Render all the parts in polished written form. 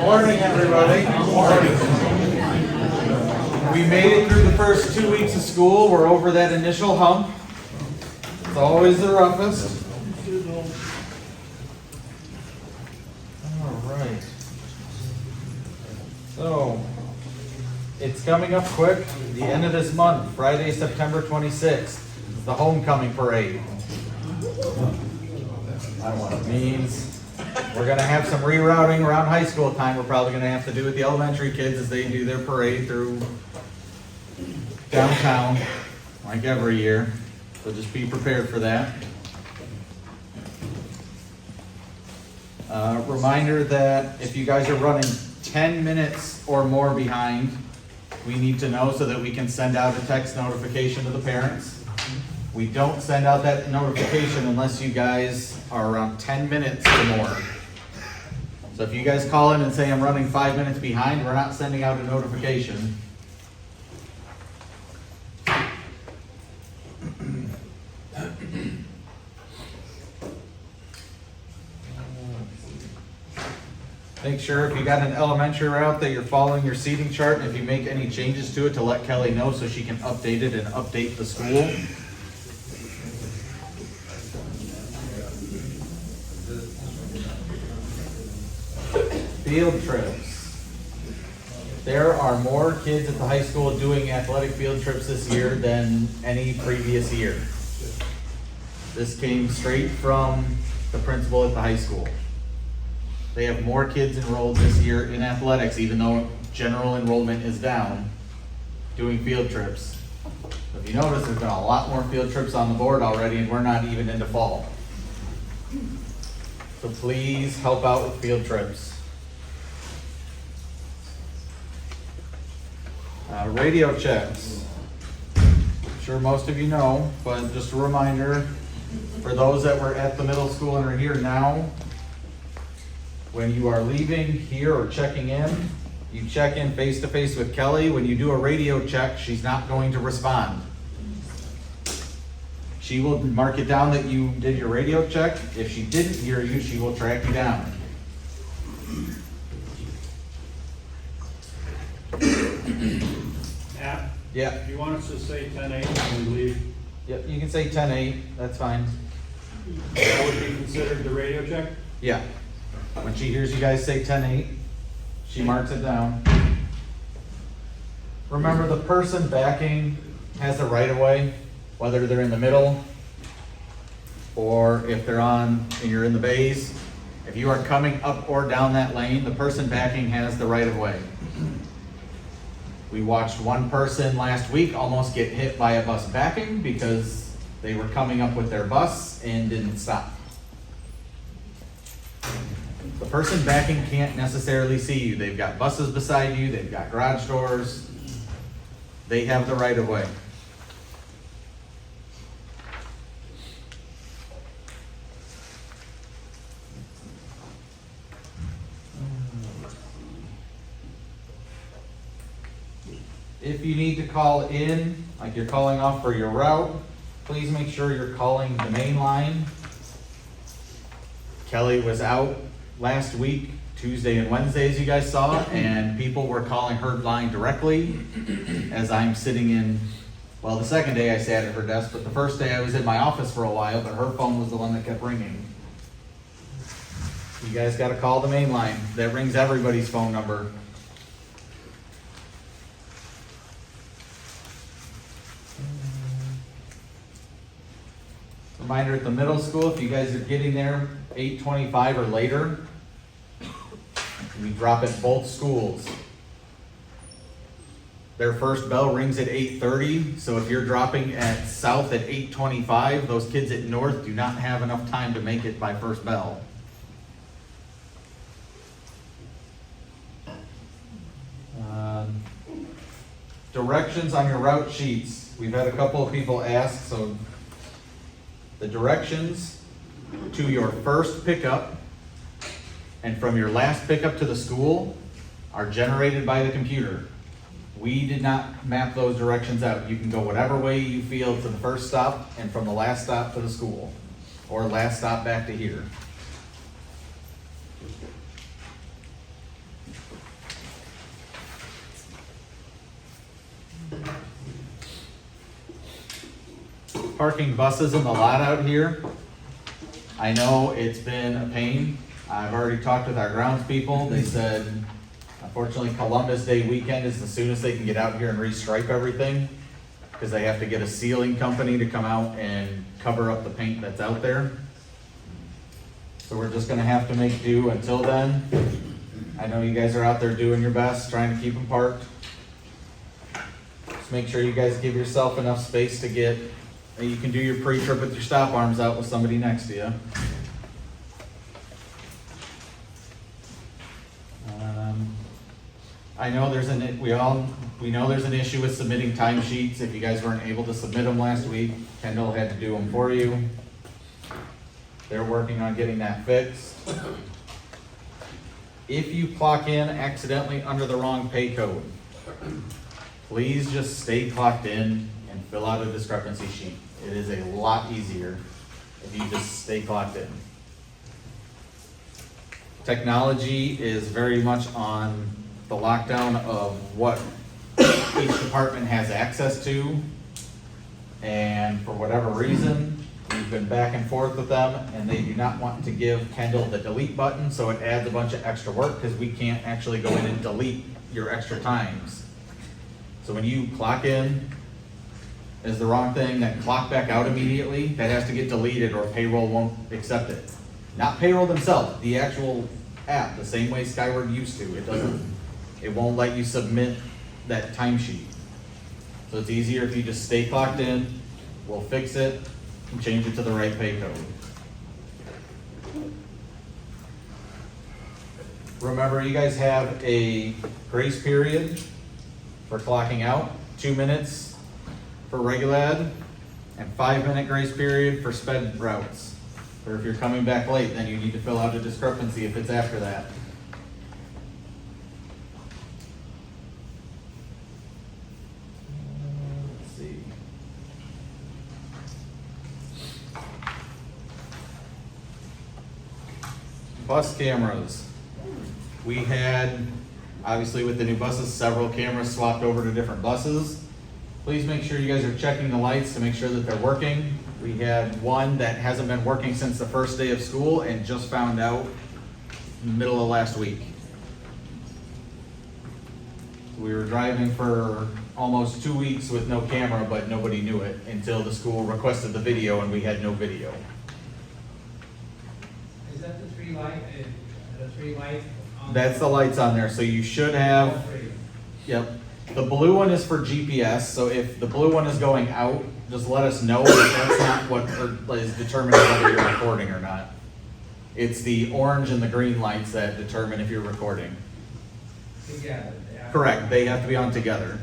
Morning, everybody. Morning. We made it through the first 2 weeks of school. We're over that initial hump. It's always the roughest. All right. So, it's coming up quick. The end of this month, Friday, September 26th, is the homecoming parade. I don't know what it means. We're gonna have some rerouting around high school time. We're probably gonna have to do with the elementary kids as they do their parade through downtown, like every year. So just be prepared for that. Reminder that if you guys are running 10 minutes or more behind, we need to know so that we can send out a text notification to the parents. We don't send out that notification unless you guys are around 10 minutes or more. So if you guys call in and say I'm running 5 minutes behind, we're not sending out a notification. Make sure if you got an elementary route that you're following your seating chart, and if you make any changes to it, to let Kelly know so she can update it and update the school. Field trips. There are more kids at the high school doing athletic field trips this year than any previous year. This came straight from the principal at the high school. They have more kids enrolled this year in athletics, even though general enrollment is down, doing field trips. If you notice, there's been a lot more field trips on the board already, and we're not even into fall. So please help out with field trips. Radio checks. I'm sure most of you know, but just a reminder for those that were at the middle school and are here now, when you are leaving here or checking in, you check in face to face with Kelly. When you do a radio check, she's not going to respond. She will mark it down that you did your radio check. If she didn't hear you, she will track you down. Matt, Yeah. if you want us to say 10-8 when we leave, Yep, you can say 10-8, that's fine. that would be considered the radio check? Yeah. When she hears you guys say 10-8, she marks it down. Remember, the person backing has the right of way, whether they're in the middle or if they're on and you're in the bays. If you are coming up or down that lane, the person backing has the right of way. We watched one person last week almost get hit by a bus backing because they were coming up with their bus and didn't stop. The person backing can't necessarily see you. They've got buses beside you, they've got garage doors. They have the right of way. If you need to call in, like you're calling off for your route, please make sure you're calling the main line. Kelly was out last week, Tuesday and Wednesday, as you guys saw, and people were calling her line directly as I'm sitting in, well, the second day I sat at her desk, but the first day I was in my office for a while, but her phone was the one that kept ringing. You guys gotta call the main line. That rings everybody's phone number. Reminder at the middle school, if you guys are getting there 8:25 or later, we drop at both schools. Their first bell rings at 8:30, so if you're dropping at South at 8:25, those kids at North do not have enough time to make it by first bell. Directions on your route sheets. We've had a couple of people ask, so the directions to your first pickup and from your last pickup to the school are generated by the computer. We did not map those directions out. You can go whatever way you feel to the first stop and from the last stop to the school, or last stop back to here. parking buses in the lot out here. I know it's been a pain. I've already talked with our grounds people. They said, unfortunately, Columbus Day weekend is the soonest they can get out here and restripe everything, because they have to get a sealing company to come out and cover up the paint that's out there. So we're just gonna have to make do until then. I know you guys are out there doing your best, trying to keep them parked. Just make sure you guys give yourself enough space to get, you can do your pre-trip with your stop arms out with somebody next to you. I know there's we know there's an issue with submitting timesheets. If you guys weren't able to submit them last week, Kendall had to do them for you. They're working on getting that fixed. If you clock in accidentally under the wrong pay code, please just stay clocked in and fill out a discrepancy sheet. It is a lot easier if you just stay clocked in. Technology is very much on the lockdown of what each department has access to. And for whatever reason, we've been back and forth with them, and they do not want to give Kendall the delete button, so it adds a bunch of extra work, because we can't actually go in and delete your extra times. So when you clock in is the wrong thing, then clock back out immediately, that has to get deleted or payroll won't accept it. Not payroll themselves, the actual app, the same way Skyward used to. It won't let you submit that timesheet. So it's easier if you just stay clocked in, we'll fix it, and change it to the right pay code. Remember, you guys have a grace period for clocking out, 2 minutes for regular ed, and 5-minute grace period for sped routes. Or if you're coming back late, then you need to fill out a discrepancy if it's after that. Let's see. Bus cameras. We had, obviously with the new buses, several cameras swapped over to different buses. Please make sure you guys are checking the lights to make sure that they're working. We had one that hasn't been working since the first day of school and just found out in the middle of last week. We were driving for almost 2 weeks with no camera, but nobody knew it until the school requested the video and we had no video. Is that the three light, the three light? That's the lights on there, so you should have, All three. yep. The blue one is for GPS, so if the blue one is going out, just let us know, but that's not what is determining whether you're recording or not. It's the orange and the green lights that determine if you're recording. Together. Yeah. Correct, they have to be on together.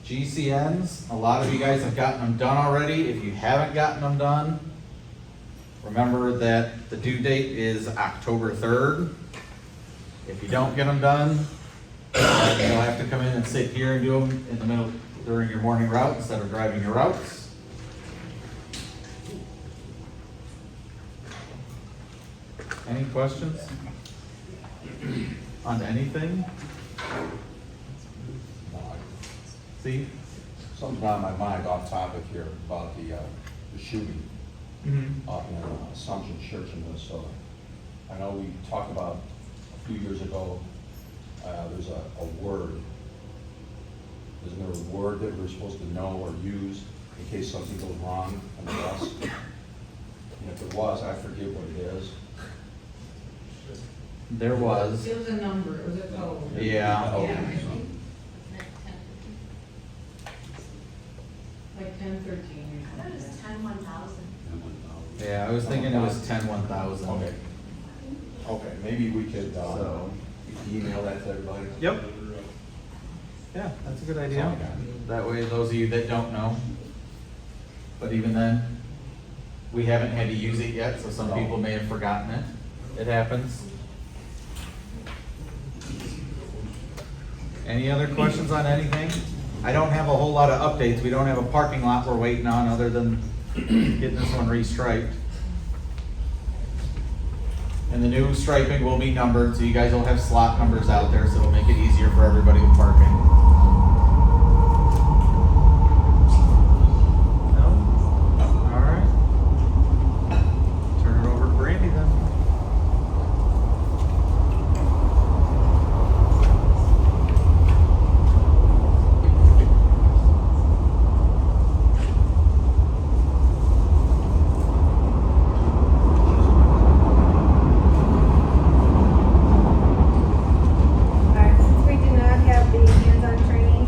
GCNs, a lot of you guys have gotten them done already. If you haven't gotten them done, remember that the due date is October 3rd. If you don't get them done, then you'll have to come in and sit here and do them in the middle during your morning route instead of driving your routes. Any questions on anything? Steve? Something's on my mind off topic here about the shooting up in Assumption Church in Minnesota. I know we talked about a few years ago, there's a word. Isn't there a word that we're supposed to know or use in case something goes wrong on the bus? And if it was, I forget what it is. There was. It was a number, it was a code. Yeah. Oh, Yeah, I think. Like 10, 13 or I thought it was something. 10-1000. Yeah, I was thinking it was 10-1000. Okay. Okay, maybe we could So- email that to everybody. Yep. Yeah, that's a good idea. That's all I got. That way, those of you that don't know. But even then, we haven't had to use it yet, so some people may have forgotten it. It happens. Any other questions on anything? I don't have a whole lot of updates. We don't have a parking lot we're waiting on other than getting this one restriped. And the new striping will be numbered, so you guys will have slot numbers out there, so it'll make it easier for everybody with parking. No? Alright. Turn it over to Brandy then. Alright, since we do not have the hands-on training,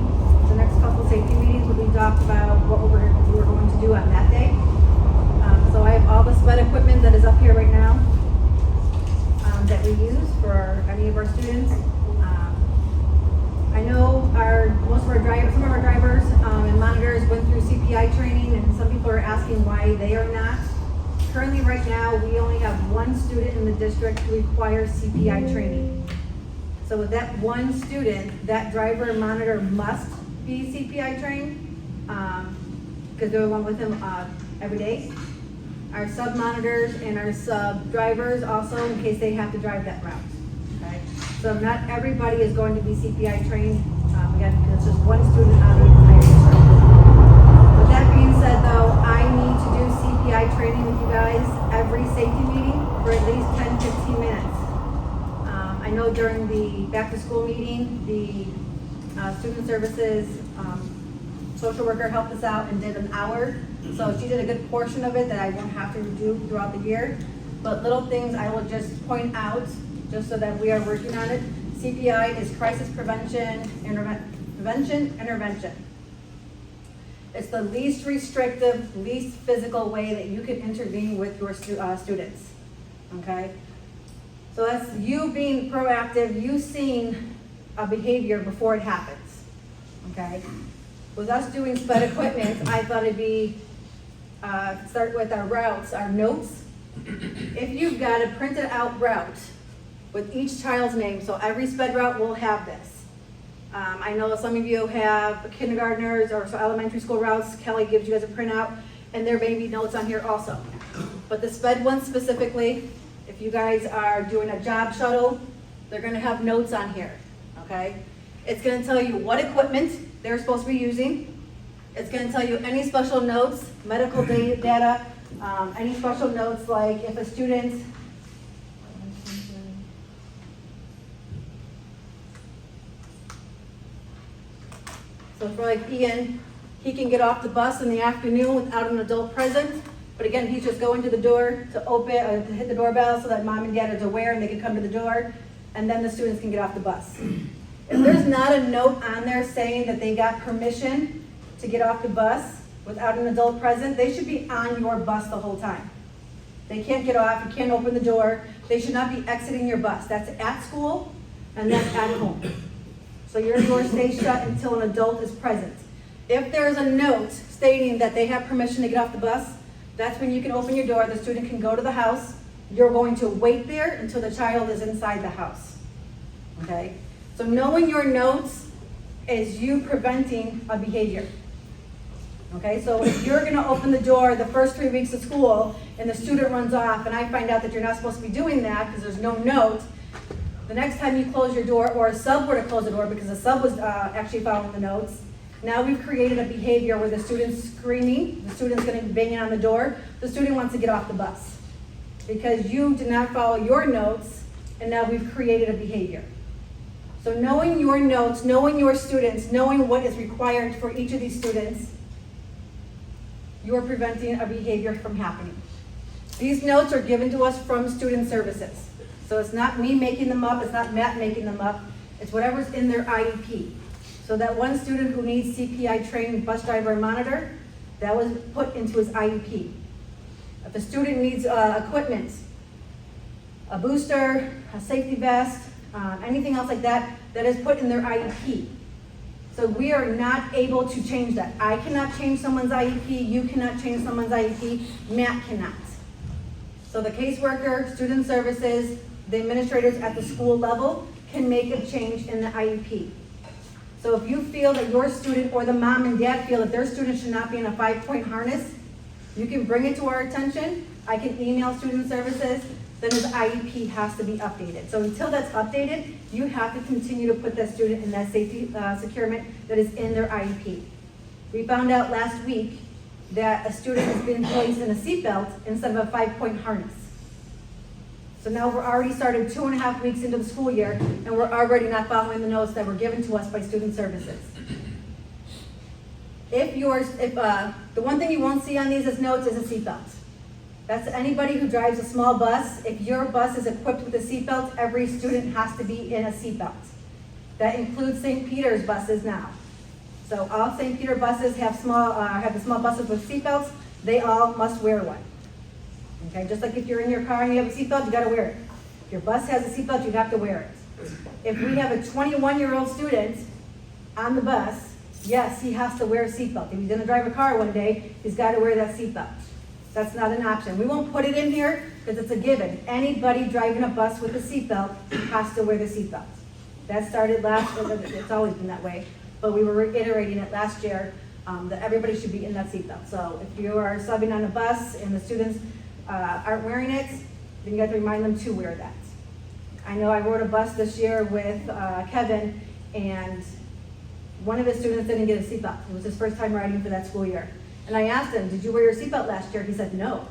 the next couple safety meetings will be talked about what we're going to do on that day. So I have all the SPED equipment that is up here right now, that we use for any of our students. I know some of our drivers, and monitors went through CPI training, and some people are asking why they are not. Currently, right now, we only have one student in the district who requires CPI training. So with that one student, that driver and monitor must be CPI trained, because they're along with him every day. Our sub monitors and our sub drivers also, in case they have to drive that route, okay? So not everybody is going to be CPI trained, again, because it's just one student out of the entire district. With that being said though, I need to do CPI training with you guys every safety meeting for at least 10-15 minutes. I know during the back to school meeting, the student services social worker helped us out and did an hour. So she did a good portion of it that I won't have to do throughout the year. But little things I will just point out, just so that we are working on it. CPI is crisis prevention, intervention. It's the least restrictive, least physical way that you can intervene with your students, okay? So that's you being proactive, you seeing a behavior before it happens, okay? With us doing SPED equipment, I thought it'd be, start with our routes, our notes. If you've got a printed out route with each child's name, so every SPED route will have this. I know some of you have kindergartners or elementary school routes. Kelly gives you guys a printout, and there may be notes on here also. But the SPED one specifically, if you guys are doing a job shuttle, they're gonna have notes on here, okay? It's gonna tell you what equipment they're supposed to be using. It's gonna tell you any special notes, medical data, any special notes like if a student, so for like Ian, he can get off the bus in the afternoon without an adult present. But again, he's just going to the door to open, or to hit the doorbell so that mom and dad are aware and they can come to the door, and then the students can get off the bus. If there's not a note on there saying that they got permission to get off the bus without an adult present, they should be on your bus the whole time. They can't get off, you can't open the door, they should not be exiting your bus. That's at school and that's at home. So your door stays shut until an adult is present. If there's a note stating that they have permission to get off the bus, that's when you can open your door, the student can go to the house. You're going to wait there until the child is inside the house, okay? So knowing your notes is you preventing a behavior, okay? So if you're gonna open the door the first 3 weeks of school and the student runs off and I find out that you're not supposed to be doing that because there's no note, the next time you close your door or a sub were to close the door because the sub was actually following the notes, now we've created a behavior where the student's screaming, the student's gonna be banging on the door, the student wants to get off the bus because you did not follow your notes and now we've created a behavior. So knowing your notes, knowing your students, knowing what is required for each of these students, you're preventing a behavior from happening. These notes are given to us from student services. So it's not me making them up, it's not Matt making them up, it's whatever's in their IEP. So that one student who needs CPI trained bus driver and monitor, that was put into his IEP. If a student needs equipment, a booster, a safety vest, anything else like that, that is put in their IEP. So we are not able to change that. I cannot change someone's IEP, you cannot change someone's IEP, Matt cannot. So the caseworker, student services, the administrators at the school level can make a change in the IEP. So if you feel that your student or the mom and dad feel that their student should not be in a 5-point harness, You can bring it to our attention, I can email student services, then his IEP has to be updated. So until that's updated, you have to continue to put that student in that safety securement that is in their IEP. We found out last week that a student has been placed in a seatbelt instead of a 5-point harness. So now we're already started 2.5 weeks into the school year, and we're already not following the notes that were given to us by student services. The one thing you won't see on these as notes is a seatbelt. That's anybody who drives a small bus. If your bus is equipped with a seatbelt, every student has to be in a seatbelt. That includes St. Peter's buses now. So all St. Peter buses have the small buses with seatbelts. They all must wear one. Okay, just like if you're in your car and you have a seatbelt, you gotta wear it. If your bus has a seatbelt, you have to wear it. If we have a 21-year-old student on the bus, yes, he has to wear a seatbelt. If he's gonna drive a car one day, he's gotta wear that seatbelt. That's not an option. We won't put it in here because it's a given. Anybody driving a bus with a seatbelt has to wear the seatbelt. That started it's always been that way, but we were reiterating it last year, that everybody should be in that seatbelt. So if you are subbing on a bus and the students aren't wearing it, then you have to remind them to wear that. I know I rode a bus this year with Kevin, and one of his students didn't get a seatbelt. It was his first time riding for that school year. And I asked him, did you wear your seatbelt last year? He said, no.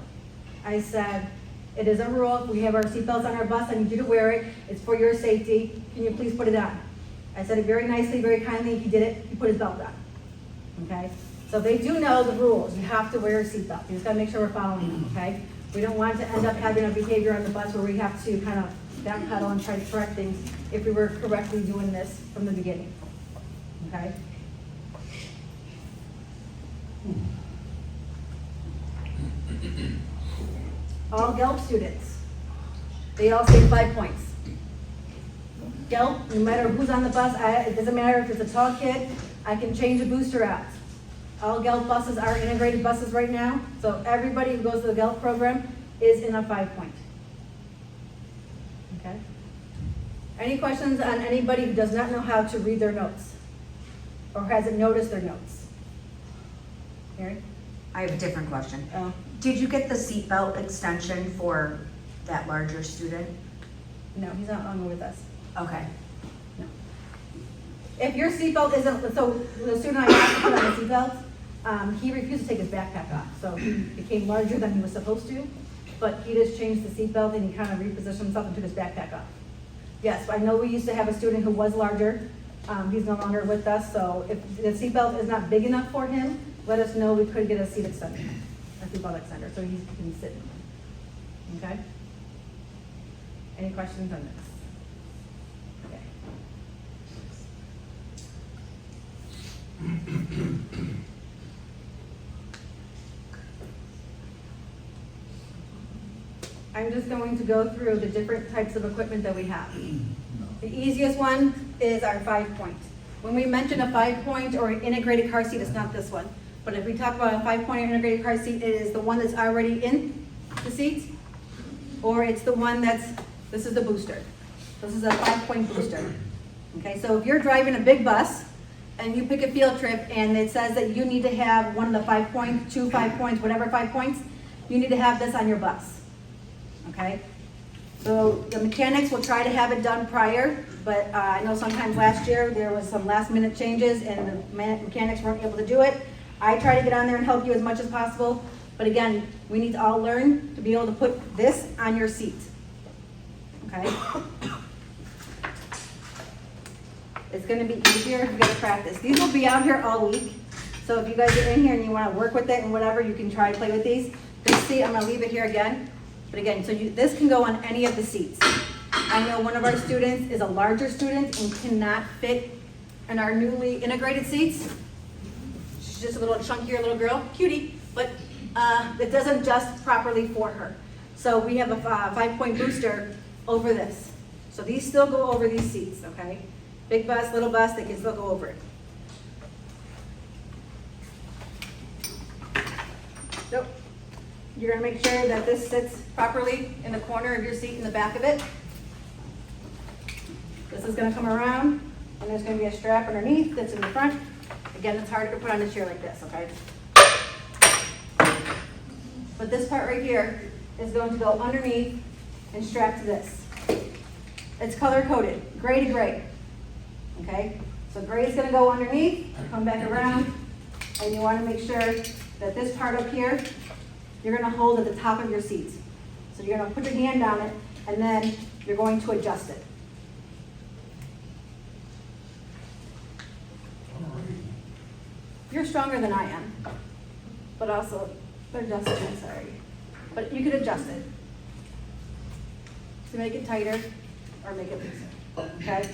I said, it is a rule. If we have our seatbelts on our bus, I need you to wear it. It's for your safety. Can you please put it on? I said it very nicely, very kindly. He did it. He put his belt on. Okay? So they do know the rules. You have to wear a seatbelt. You just got to make sure we're following them, okay? We don't want to end up having a behavior on the bus where we have to kind of backpedal and try to correct things if we were correctly doing this from the beginning, okay? All GELP students, they all save 5 points. GELP, no matter who's on the bus, it doesn't matter if it's a tall kid, I can change a booster out. All GELP buses are integrated buses right now, so everybody who goes to the GELP program is in a 5-point. Okay? Any questions on anybody who does not know how to read their notes? Or hasn't noticed their notes? Mary? I have a different question. Oh. Did you get the seatbelt extension for that larger student? No, he's not longer with us. Okay. No. If your seatbelt isn't, so the student I asked to put on a seatbelt, he refused to take his backpack off. So he became larger than he was supposed to, but he just changed the seatbelt and he kind of repositioned himself and took his backpack off. Yes, I know we used to have a student who was larger. He's no longer with us, so if the seatbelt is not big enough for him, let us know. We could get a seat extender, a seatbelt extender, so he can sit in one. Okay? Any questions on this? Okay. I'm just going to go through the different types of equipment that we have. The easiest one is our 5-point. When we mention a 5-point or an integrated car seat, it's not this one. But if we talk about a 5-point or integrated car seat, it is the one that's already in the seat, or it's the one this is the booster. This is a 5-point booster. Okay, so if you're driving a big bus and you pick a field trip and it says that you need to have one of the 5 points, 2 5 points, whatever 5 points, you need to have this on your bus. Okay? So the mechanics will try to have it done prior, but I know sometimes last year there was some last minute changes and the mechanics weren't able to do it. I try to get on there and help you as much as possible, but again, we need to all learn to be able to put this on your seat. Okay? It's gonna be easier if you guys practice. These will be out here all week, so if you guys are in here and you wanna work with it and whatever, you can try to play with these. This seat, I'm gonna leave it here again. But again, so this can go on any of the seats. I know one of our students is a larger student and cannot fit in our newly integrated seats. She's just a little chunkier little girl, cutie, but it doesn't adjust properly for her. So we have a 5-point booster over this. So these still go over these seats, okay? Big bus, little bus, they can still go over it. Nope. You're gonna make sure that this sits properly in the corner of your seat in the back of it. This is gonna come around, and there's gonna be a strap underneath that's in the front. Again, it's harder to put on a chair like this, okay? But this part right here is going to go underneath and strap to this. It's color coded, gray to gray. Okay? So gray is gonna go underneath, come back around, and you wanna make sure that this part up here, you're gonna hold at the top of your seat. So you're gonna put your hand on it, and then you're going to adjust it. You're stronger than I am, but also, they're adjusting, I'm sorry. But you could adjust it to make it tighter or make it looser, okay?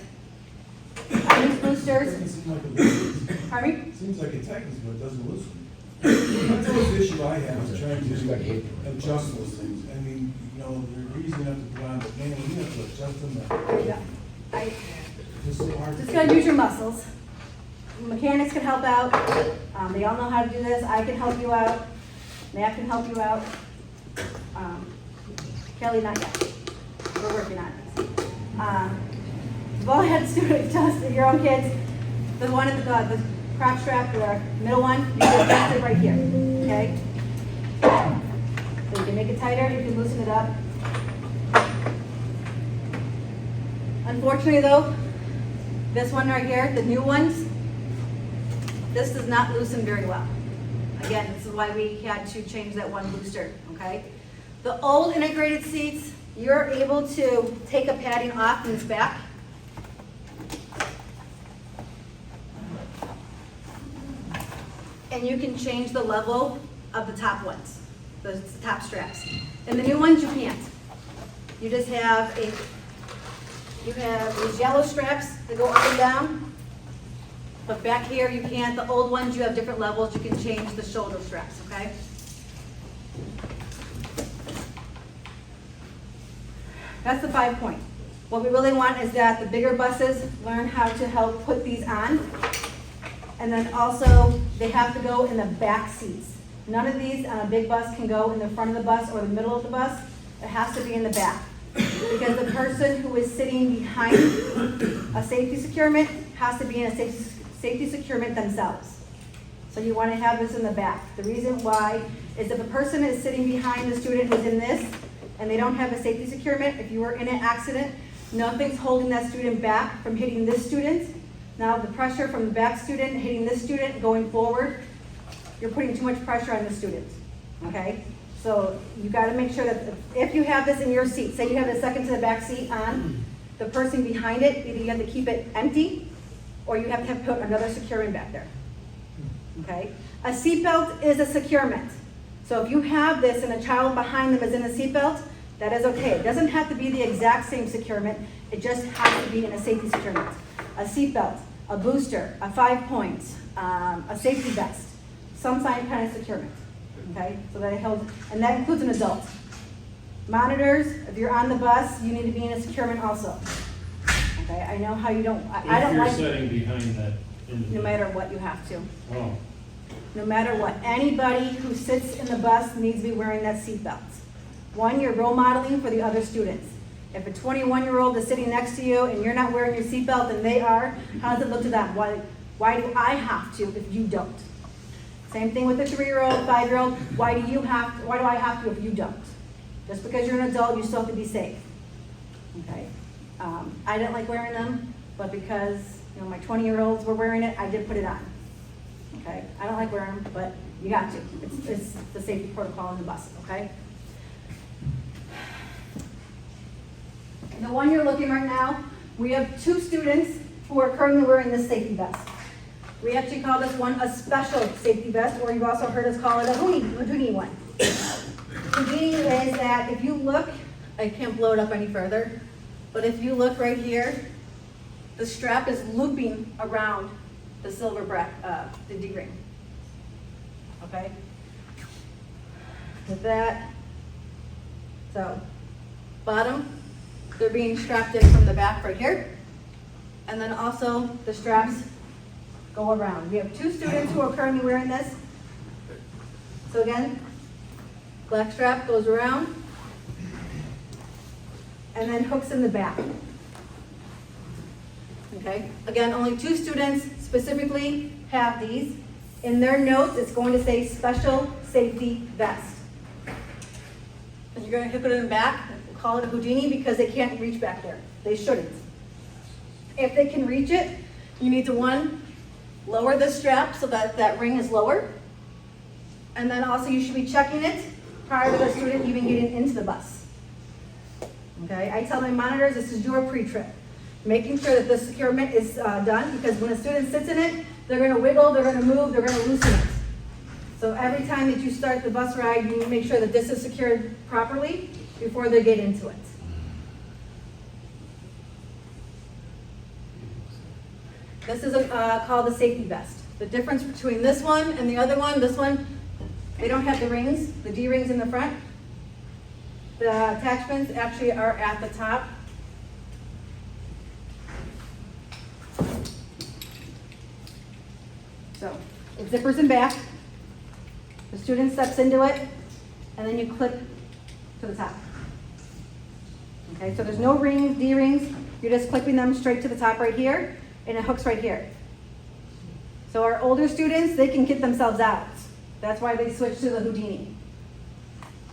On these boosters, Doesn't seem like it loosens. pardon me? Seems like it tightens, but it doesn't loosen. That's the issue I have, is trying to adjust those things. I mean, you know, they're easy enough to put on, but man, you have to adjust them. Yeah. It's so hard. Just gotta use your muscles. Mechanics can help out. They all know how to do this. I can help you out. Matt can help you out. Kelly, not yet. We're working on it. Go ahead and student adjust your own kids. The one at the crotch strap, the middle one, you can adjust it right here, okay? So you can make it tighter, you can loosen it up. Unfortunately though, this one right here, the new ones, this does not loosen very well. Again, this is why we had to change that one booster, okay? The old integrated seats, you're able to take a padding off in its back. And you can change the level of the top ones, the top straps. And the new ones, you can't. You just have you have these yellow straps that go up and down. But back here, you can't. The old ones, you have different levels. You can change the shoulder straps, okay? That's the 5-point. What we really want is that the bigger buses learn how to help put these on. And then also, they have to go in the back seats. None of these on a big bus can go in the front of the bus or the middle of the bus. It has to be in the back. Because the person who is sitting behind a safety securement has to be in a safety securement themselves. So you want to have this in the back. The reason why is if a person is sitting behind the student who's in this and they don't have a safety securement, if you were in an accident, nothing's holding that student back from hitting this student. Now the pressure from the back student hitting this student going forward, you're putting too much pressure on the student, okay? So you gotta make sure that if you have this in your seat, say you have the second to the back seat on, the person behind it, either you have to keep it empty or you have to put another securement back there, okay? A seatbelt is a securement. So if you have this and a child behind them is in a seatbelt, that is okay. It doesn't have to be the exact same securement, it just has to be in a safety securement. A seatbelt, a booster, a 5-point, a safety vest, some kind of securement, okay? So that it holds, and that includes an adult. Monitors, if you're on the bus, you need to be in a securement also. Okay, I know how you don't, I don't like. If you're sitting behind that No individual. matter what, you have to. Oh, No matter what, anybody who sits in the bus needs to be wearing that seatbelt. One, you're role modeling for the other students. If a 21-year-old is sitting next to you and you're not wearing your seatbelt and they are, how does it look to them? Why do I have to if you don't? Same thing with a 3-year-old, 5-year-old. Why do I have to if you don't? Just because you're an adult, you still have to be safe. Okay. I didn't like wearing them, but because my 20-year-olds were wearing it, I did put it on. Okay. I don't like wearing them, but you got to. It's the safety protocol in the bus. Okay. The one you're looking right now, we have 2 students who are currently wearing this safety vest. We actually call this one a special safety vest, or you've also heard us call it a Houdini one. Houdini is that if you look, I can't blow it up any further, but if you look right here, the strap is looping around the silver the D-ring. Okay? With that, so bottom, they're being strapped in from the back right here. And then also the straps go around. We have 2 students who are currently wearing this. So again, black strap goes around and then hooks in the back. Okay, again, only 2 students specifically have these. In their notes, it's going to say special safety vest. And you're gonna hook it in the back, call it a Houdini because they can't reach back there. They shouldn't. If they can reach it, you need to, one, lower the strap so that that ring is lower. And then also you should be checking it prior to the student even getting into the bus. Okay, I tell my monitors this is your pre-trip. Making sure that the securement is done, because when a student sits in it, they're gonna wiggle, they're gonna move, they're gonna loosen it. So every time that you start the bus ride, you need to make sure that this is secured properly before they get into it. This is called a safety vest. The difference between this one and the other one, this one, they don't have the rings, the D-rings in the front. The attachments actually are at the top. So, it zippers in back. The student steps into it, and then you clip to the top. Okay, so there's no rings, D-rings. You're just clipping them straight to the top right here, and it hooks right here. So our older students, they can get themselves out. That's why they switched to the Houdini.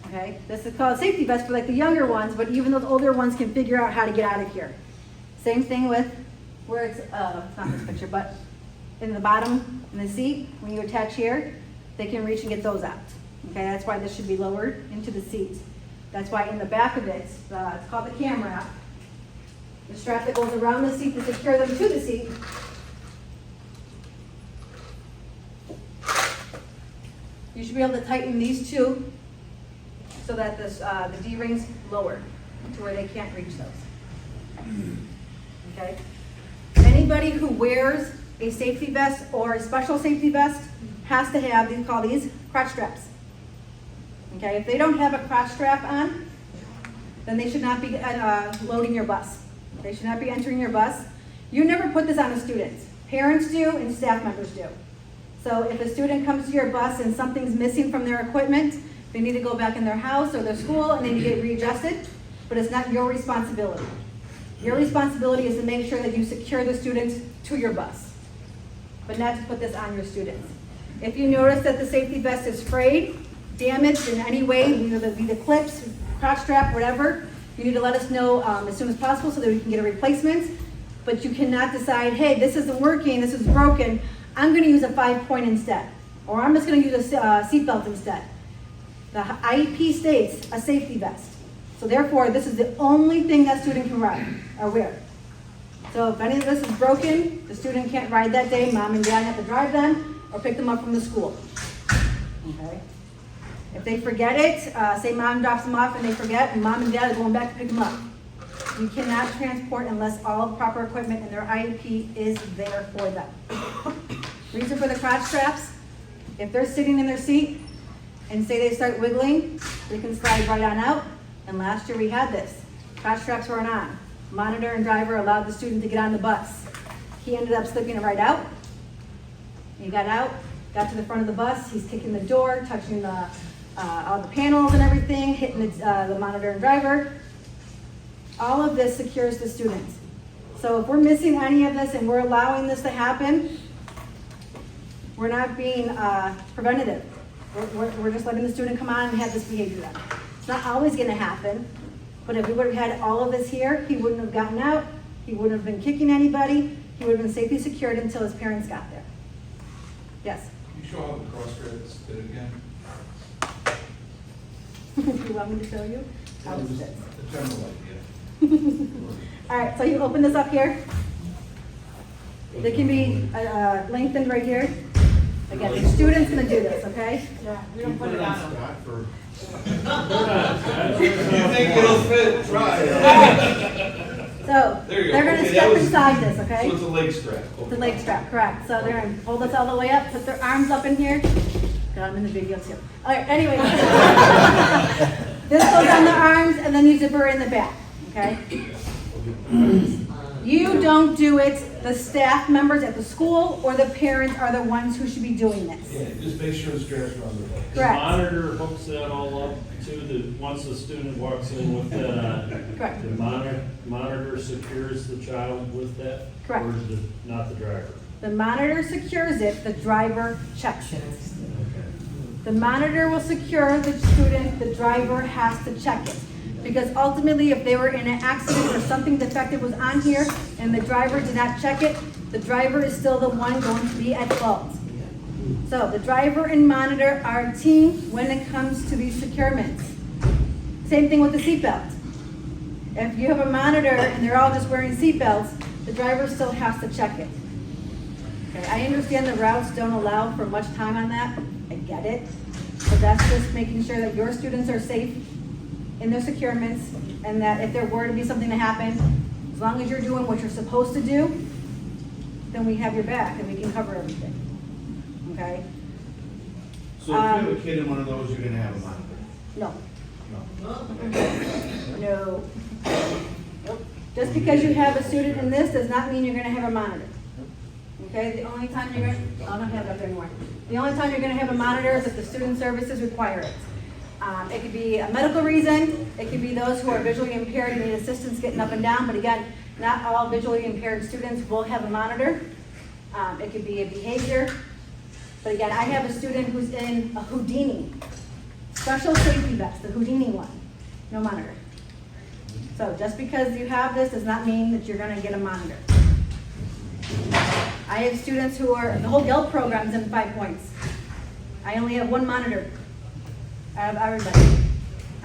Okay, this is called safety vest for like the younger ones, but even those older ones can figure out how to get out of here. Same thing with where it's not this picture, but in the bottom in the seat, when you attach here, they can reach and get those out. Okay, that's why this should be lowered into the seat. That's why in the back of it, it's called the cam wrap. The strap that goes around the seat to secure them to the seat. You should be able to tighten these two so that the D-rings lower to where they can't reach those. Okay? Anybody who wears a safety vest or a special safety vest has to have, we call these crotch straps. Okay, if they don't have a crotch strap on, then they should not be loading your bus. They should not be entering your bus. You never put this on a student. Parents do and staff members do. So if a student comes to your bus and something's missing from their equipment, they need to go back in their house or their school and they need to get readjusted, but it's not your responsibility. Your responsibility is to make sure that you secure the students to your bus, but not to put this on your students. If you notice that the safety vest is frayed, damaged in any way, either the clips, crotch strap, whatever, you need to let us know as soon as possible so that we can get a replacement. But you cannot decide, hey, this isn't working, this is broken, I'm gonna use a 5-point instead. Or I'm just gonna use a seatbelt instead. The IEP states a safety vest. So therefore, this is the only thing that student can ride or wear. So if any of this is broken, the student can't ride that day, mom and dad have to drive them or pick them up from the school. Okay? If they forget it, say mom drops them off and they forget, and mom and dad are going back to pick them up. You cannot transport unless all proper equipment in their IEP is there for them. Reason for the crotch straps, if they're sitting in their seat and say they start wiggling, they can slide right on out. And last year we had this. Crotch straps weren't on. Monitor and driver allowed the student to get on the bus. He ended up slipping right out. He got out, got to the front of the bus, he's kicking the door, touching all the panels and everything, hitting the monitor and driver. All of this secures the students. So if we're missing any of this and we're allowing this to happen, we're not being preventative. We're just letting the student come on and have this behavior done. It's not always gonna happen, but if we would have had all of this here, he wouldn't have gotten out, he wouldn't have been kicking anybody, he would have been safely secured until his parents got there. Yes? Can you show how the cross straps fit again? You want me to show you? How this fits? The general idea. All right, so you open this up here. They can be lengthened right here. Again, the student's gonna do this, okay? Yeah, we don't put it on them. Scott, for. You think it'll fit? Try. So, There you go. they're gonna Okay, step that was- inside this, okay? So it's a leg strap. The leg strap, correct. So they're gonna hold this all the way up, put their arms up in here. God, I'm in the video too. All right, anyway. This goes on the arms and then you zip her in the back, okay? You don't do it, the staff members at the school or the parents are the ones who should be doing this. Yeah, just make sure the straps are on the leg. The Correct. monitor hooks that all up to the, once the student walks in with that on. Correct. The monitor secures the child with that? Correct. Or is it not the driver? The monitor secures it, the driver checks it. The monitor will secure the student, the driver has to check it. Because ultimately, if they were in an accident or something defective was on here and the driver did not check it, the driver is still the one going to be at fault. So the driver and monitor are a team when it comes to these securements. Same thing with the seatbelt. If you have a monitor and they're all just wearing seatbelts, the driver still has to check it. Okay, I understand the routes don't allow for much time on that, I get it, but that's just making sure that your students are safe in their securements, and that if there were to be something to happen, as long as you're doing what you're supposed to do, then we have your back and we can cover everything, okay? So if you have a kid in one of those, you're gonna have a monitor? No, No. no. Nope. Just because you have a student in this does not mean you're gonna have a monitor. Okay, the only time you're gonna, I don't have it up there anymore. The only time you're gonna have a monitor is if the student services require it. It could be a medical reason, it could be those who are visually impaired and need assistance getting up and down, but again, not all visually impaired students will have a monitor. It could be a behavior. But again, I have a student who's in a Houdini, special safety vest, the Houdini one, no monitor. So just because you have this does not mean that you're gonna get a monitor. I have students who are, the whole GELP program's in 5 points. I only have one monitor out of everybody.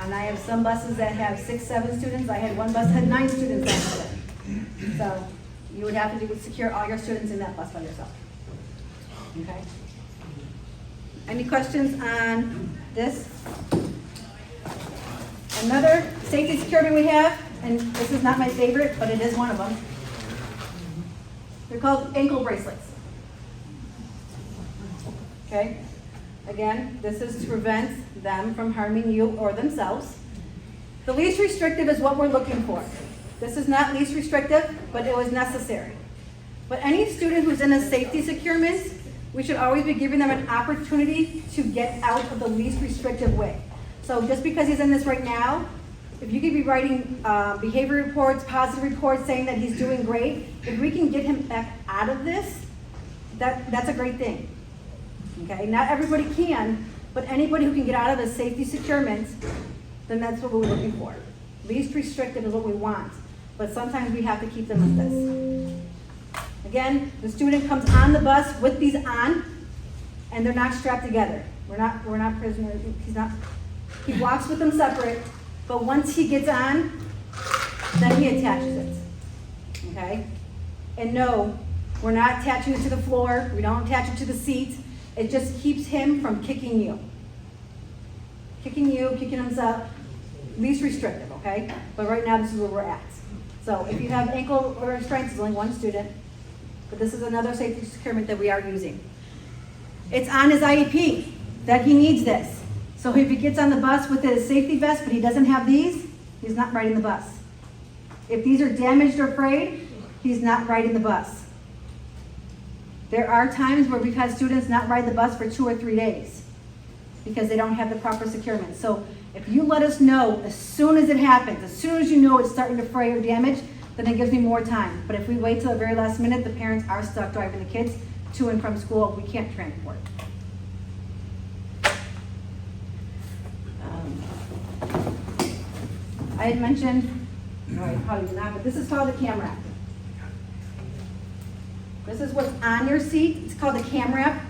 And I have some buses that have 6, 7 students. I had one bus that had 9 students actually. So you would have to secure all your students in that bus by yourself. Okay? Any questions on this? Another safety security we have, and this is not my favorite, but it is one of them. They're called ankle bracelets. Okay? Again, this is to prevent them from harming you or themselves. The least restrictive is what we're looking for. This is not least restrictive, but it was necessary. But any student who's in a safety securement, we should always be giving them an opportunity to get out of the least restrictive way. So just because he's in this right now, if you could be writing behavior reports, positive reports saying that he's doing great, if we can get him back out of this, that's a great thing. Okay, not everybody can, but anybody who can get out of a safety securement, then that's what we're looking for. Least restrictive is what we want, but sometimes we have to keep them with this. Again, the student comes on the bus with these on, and they're not strapped together. We're not prisoners. He walks with them separate, but once he gets on, then he attaches it. Okay? And no, we're not attaching it to the floor. We don't attach it to the seat. It just keeps him from kicking you. Kicking himself. Least restrictive, okay? But right now, this is where we're at. So if you have ankle restraints, it's only one student. But this is another safety securement that we are using. It's on his IEP that he needs this. So if he gets on the bus with his safety vest, but he doesn't have these, he's not riding the bus. If these are damaged or frayed, he's not riding the bus. There are times where we've had students not ride the bus for 2 or 3 days because they don't have the proper securement. So if you let us know as soon as it happens, as soon as you know it's starting to fray or damage, then it gives me more time. But if we wait till the very last minute, the parents are stuck driving the kids to and from school. We can't transport. I had mentioned, no, I probably did not, but this is called the cam wrap. This is what's on your seat. It's called the cam wrap.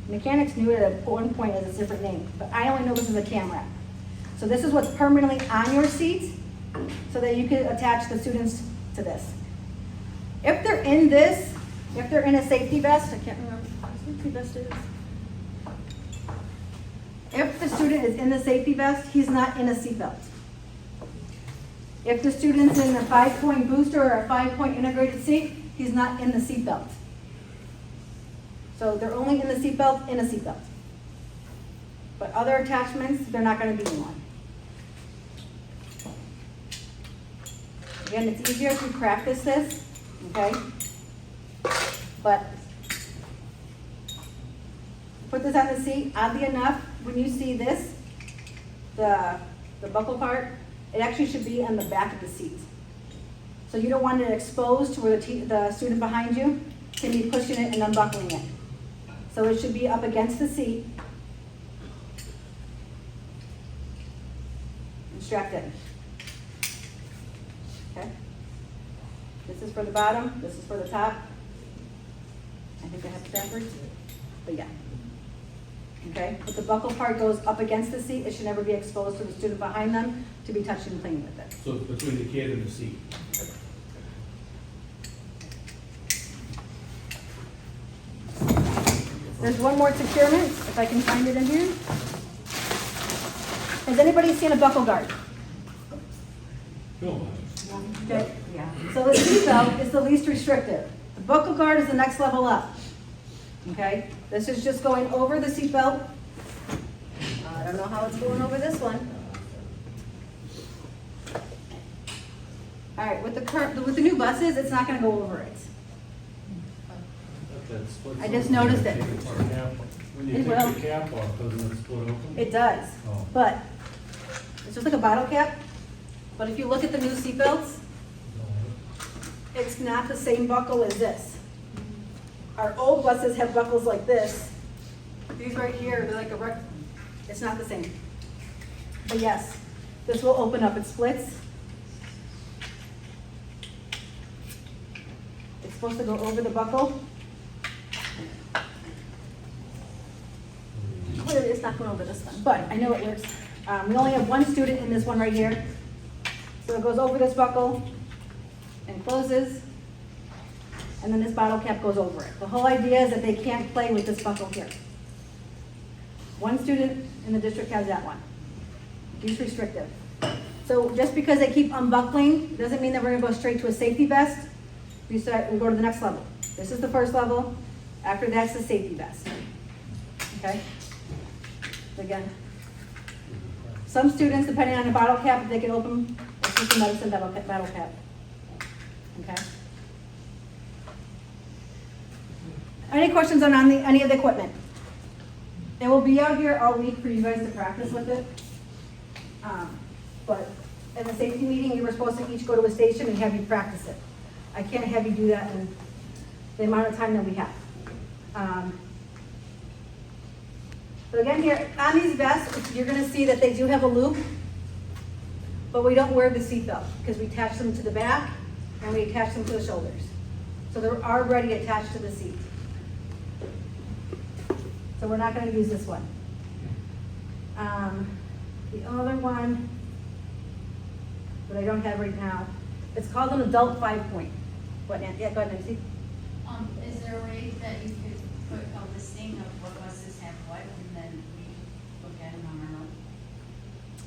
Mechanics knew it at one point as a different name, but I only know this is a cam wrap. So this is what's permanently on your seat so that you can attach the students to this. If they're in this, if they're in a safety vest, I can't remember what safety vest is. If the student is in the safety vest, he's not in a seatbelt. If the student's in a 5-point booster or a 5-point integrated seat, he's not in the seatbelt. So they're only in the seatbelt in a seatbelt. But other attachments, they're not going to be in one. Again, it's easier if you practice this, okay? But put this on the seat. Oddly enough, when you see this, the buckle part, it actually should be on the back of the seat. So you don't want it exposed to where the student behind you can be pushing it and unbuckling it. So it should be up against the seat. And strapped in. Okay? This is for the bottom, this is for the top. I think I have it backwards, but yeah. Okay, but the buckle part goes up against the seat, it should never be exposed to the student behind them to be touching and playing with it. So it's between the kid and the seat. There's one more securement, if I can find it in here. Has anybody seen a buckle guard? Okay, Yeah. so the seatbelt is the least restrictive. The buckle guard is the next level up. Okay, this is just going over the seatbelt. I don't know how it's going over this one. All right, with the new buses, it's not gonna go over it. I just noticed it. When you It take will. the cap off, doesn't it split open? It does, Oh. but it's just like a bottle cap. But if you look at the new seatbelts, it's not the same buckle as this. Our old buses have buckles like this. These right here, they're like it's not the same. But yes, this will open up, it splits. It's supposed to go over the buckle. Clearly, it's not going over this one, but I know it works. We only have one student in this one right here. So it goes over this buckle and closes, and then this bottle cap goes over it. The whole idea is that they can't play with this buckle here. One student in the district has that one. Least restrictive. So just because they keep unbuckling, doesn't mean that we're gonna go straight to a safety vest. We go to the next level. This is the first level. After that's the safety vest. Okay? Again, some students, depending on the bottle cap, if they can open, it's just a medicine bottle cap. Okay? Any questions on any of the equipment? It will be out here all week for you guys to practice with it. But in the safety meeting, you were supposed to each go to a station and have you practice it. I can't have you do that in the amount of time that we have. But again here, on these vests, you're gonna see that they do have a loop, but we don't wear the seatbelt because we attach them to the back and we attach them to the shoulders. So they're already attached to the seat. So we're not gonna use this one. The other one that I don't have right now, it's called an adult 5-point. What, Nancy? Yeah, go ahead, Nancy. Is there a way that you could put a listing of what buses have what, and then we look at them on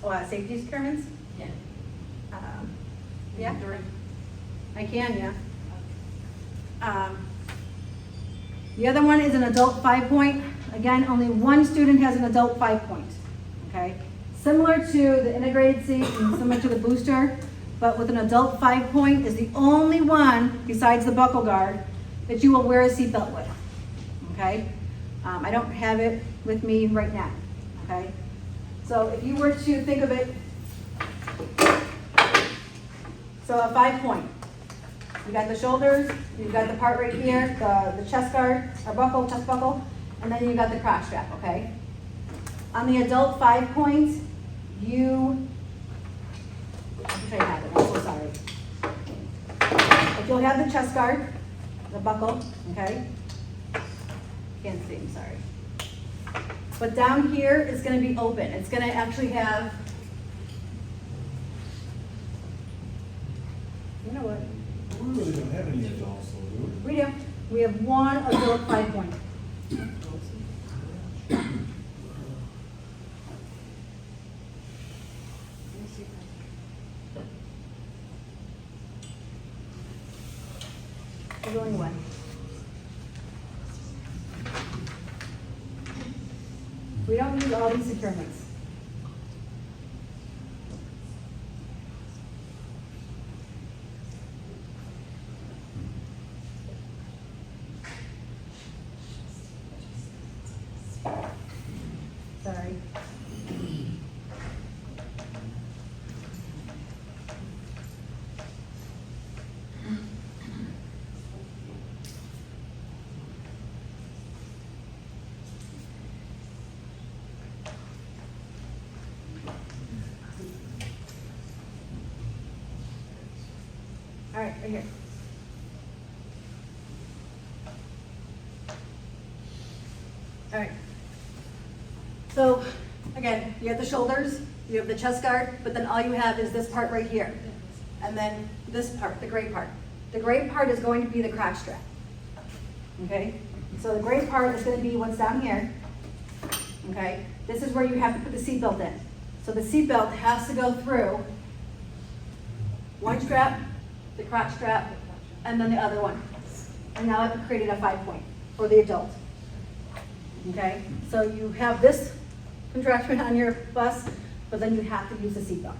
our own? Oh, safety experiments? Yeah. Yeah, I can, yeah. The other one is an adult 5-point. Again, only one student has an adult 5-point, okay? Similar to the integrated seat and similar to the booster, but with an adult 5-point is the only one, besides the buckle guard, that you will wear a seatbelt with, okay? I don't have it with me right now, okay? So if you were to think of it, so a 5-point, you got the shoulders, you've got the part right here, the chest guard, or buckle, chest buckle, and then you got the crotch strap, okay? On the adult 5-point, I wish I had it, I'm so sorry. But you'll have the chest guard, the buckle, okay? Can't see, I'm sorry. But down here is gonna be open. It's gonna actually have, you know what? We really don't have any adults, though, do we? We do. We have one adult 5-point. There's only one. We don't use all these securements. Sorry. right here. All right. So, again, you have the shoulders, you have the chest guard, but then all you have is this part right here. And then this part, the gray part. The gray part is going to be the crotch strap. Okay? So the gray part is gonna be what's down here. Okay? This is where you have to put the seatbelt in. So the seatbelt has to go through one strap, the crotch strap, and then the other one. And now I've created a 5-point for the adult. Okay? So you have this contraption on your bus, but then you have to use the seatbelt.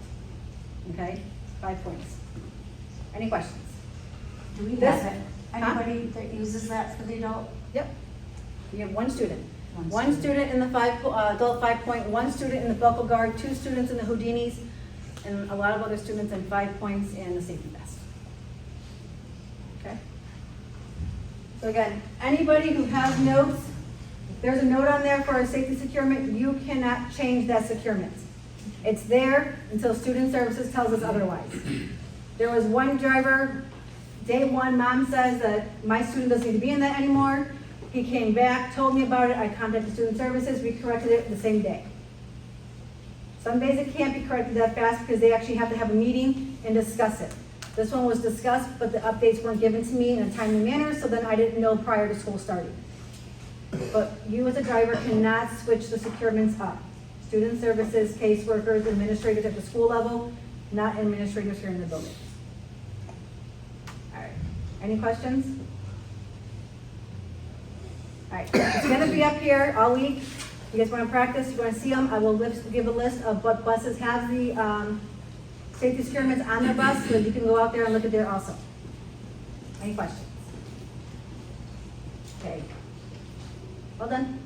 Okay? 5 points. Any questions? Do we This- have anybody that uses that for the adult? Yep. You have one student. One One student. student in the adult 5-point, one student in the buckle guard, 2 students in the Houdinis, and a lot of other students in 5 points in the safety vest. Okay? So again, anybody who has notes, there's a note on there for a safety securement, you cannot change that securement. It's there until student services tells us otherwise. There was one driver, day one, mom says that my student doesn't need to be in that anymore. He came back, told me about it, I contacted student services, we corrected it the same day. Some days it can't be corrected that fast because they actually have to have a meeting and discuss it. This one was discussed, but the updates weren't given to me in a timely manner, so then I didn't know prior to school starting. But you as a driver cannot switch the securements up. Student services, caseworkers, administrators at the school level, not administrators here in the building. All right, any questions? All right, it's gonna be up here all week. You guys wanna practice, you wanna see them, I will give a list of what buses have the safety securements on their bus, so that you can go out there and look at there also. Any questions? Okay. Well done.